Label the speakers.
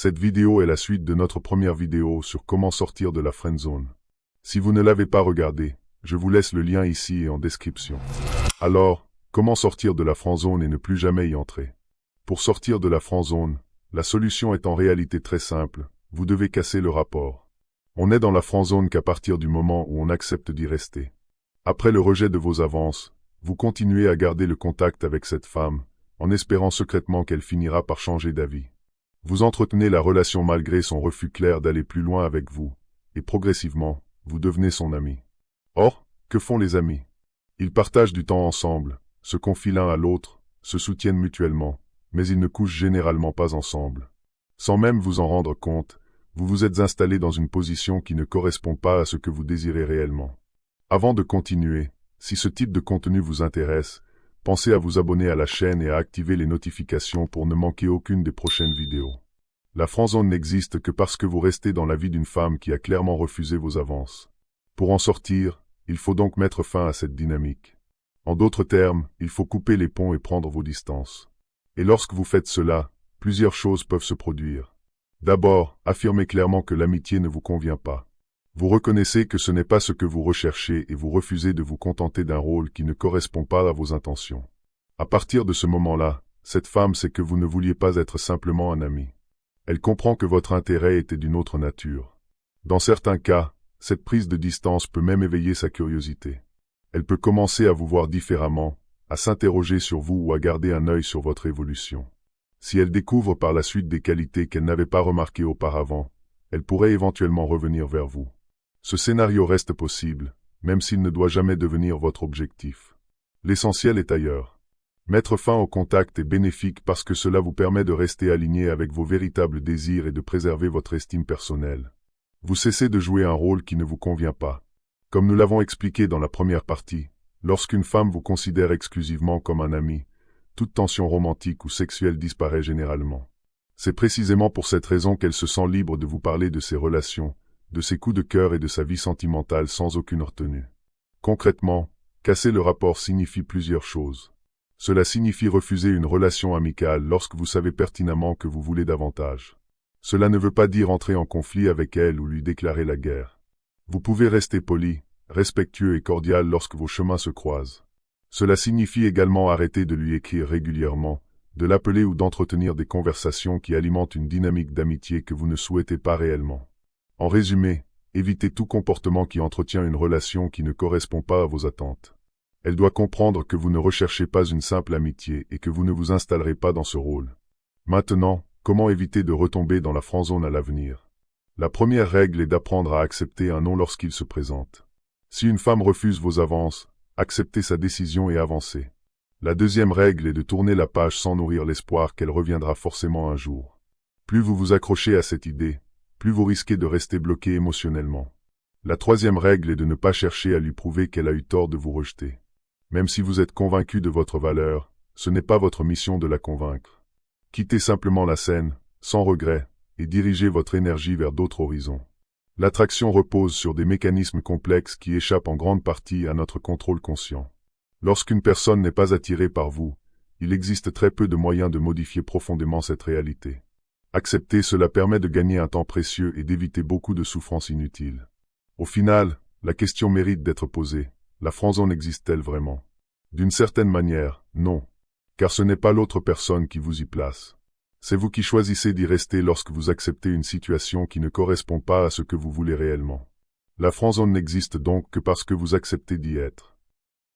Speaker 1: Cette vidéo est la suite de notre première vidéo sur comment sortir de la friendzone. Si vous ne l'avez pas regardée, je vous laisse le lien ici et en description. Alors, comment sortir de la friendzone et ne plus jamais y entrer? Pour sortir de la friendzone, la solution est en réalité très simple, vous devez casser le rapport. On est dans la friendzone qu'à partir du moment où on accepte d'y rester. Après le rejet de vos avances, vous continuez à garder le contact avec cette femme, en espérant secrètement qu'elle finira par changer d'avis. Vous entretenez la relation malgré son refus clair d'aller plus loin avec vous, et progressivement, vous devenez son ami. Or, que font les amis? Ils partagent du temps ensemble, se confient l'un à l'autre, se soutiennent mutuellement, mais ils ne couchent généralement pas ensemble. Sans même vous en rendre compte, vous vous êtes installé dans une position qui ne correspond pas à ce que vous désirez réellement. Avant de continuer, si ce type de contenu vous intéresse, pensez à vous abonner à la chaîne et à activer les notifications pour ne manquer aucune des prochaines vidéos. La friendzone n'existe que parce que vous restez dans la vie d'une femme qui a clairement refusé vos avances. Pour en sortir, il faut donc mettre fin à cette dynamique. En d'autres termes, il faut couper les ponts et prendre vos distances. Et lorsque vous faites cela, plusieurs choses peuvent se produire. D'abord, affirmez clairement que l'amitié ne vous convient pas. Vous reconnaissez que ce n'est pas ce que vous recherchez et vous refusez de vous contenter d'un rôle qui ne correspond pas à vos intentions. À partir de ce moment-là, cette femme sait que vous ne vouliez pas être simplement un ami. Elle comprend que votre intérêt était d'une autre nature. Dans certains cas, cette prise de distance peut même éveiller sa curiosité. Elle peut commencer à vous voir différemment, à s'interroger sur vous ou à garder un œil sur votre évolution. Si elle découvre par la suite des qualités qu'elle n'avait pas remarquées auparavant, elle pourrait éventuellement revenir vers vous. Ce scénario reste possible, même s'il ne doit jamais devenir votre objectif. L'essentiel est ailleurs. Mettre fin au contact est bénéfique parce que cela vous permet de rester aligné avec vos véritables désirs et de préserver votre estime personnelle. Vous cessez de jouer un rôle qui ne vous convient pas. Comme nous l'avons expliqué dans la première partie, lorsqu'une femme vous considère exclusivement comme un ami, toute tension romantique ou sexuelle disparaît généralement. C'est précisément pour cette raison qu'elle se sent libre de vous parler de ses relations, de ses coups de cœur et de sa vie sentimentale sans aucune retenue. Concrètement, casser le rapport signifie plusieurs choses. Cela signifie refuser une relation amicale lorsque vous savez pertinemment que vous voulez davantage. Cela ne veut pas dire entrer en conflit avec elle ou lui déclarer la guerre. Vous pouvez rester poli, respectueux et cordial lorsque vos chemins se croisent. Cela signifie également arrêter de lui écrire régulièrement, de l'appeler ou d'entretenir des conversations qui alimentent une dynamique d'amitié que vous ne souhaitez pas réellement. En résumé, évitez tout comportement qui entretient une relation qui ne correspond pas à vos attentes. Elle doit comprendre que vous ne recherchez pas une simple amitié et que vous ne vous installerez pas dans ce rôle. Maintenant, comment éviter de retomber dans la friendzone à l'avenir? La première règle est d'apprendre à accepter un non lorsqu'il se présente. Si une femme refuse vos avances, acceptez sa décision et avancez. La deuxième règle est de tourner la page sans nourrir l'espoir qu'elle reviendra forcément un jour. Plus vous vous accrochez à cette idée, plus vous risquez de rester bloqué émotionnellement. La troisième règle est de ne pas chercher à lui prouver qu'elle a eu tort de vous rejeter. Même si vous êtes convaincu de votre valeur, ce n'est pas votre mission de la convaincre. Quittez simplement la scène, sans regret, et dirigez votre énergie vers d'autres horizons. L'attraction repose sur des mécanismes complexes qui échappent en grande partie à notre contrôle conscient. Lorsqu'une personne n'est pas attirée par vous, il existe très peu de moyens de modifier profondément cette réalité. Accepter cela permet de gagner un temps précieux et d'éviter beaucoup de souffrances inutiles. Au final, la question mérite d'être posée. La friendzone existe-t-elle vraiment? D'une certaine manière, non. Car ce n'est pas l'autre personne qui vous y place. C'est vous qui choisissez d'y rester lorsque vous acceptez une situation qui ne correspond pas à ce que vous voulez réellement. La friendzone n'existe donc que parce que vous acceptez d'y être.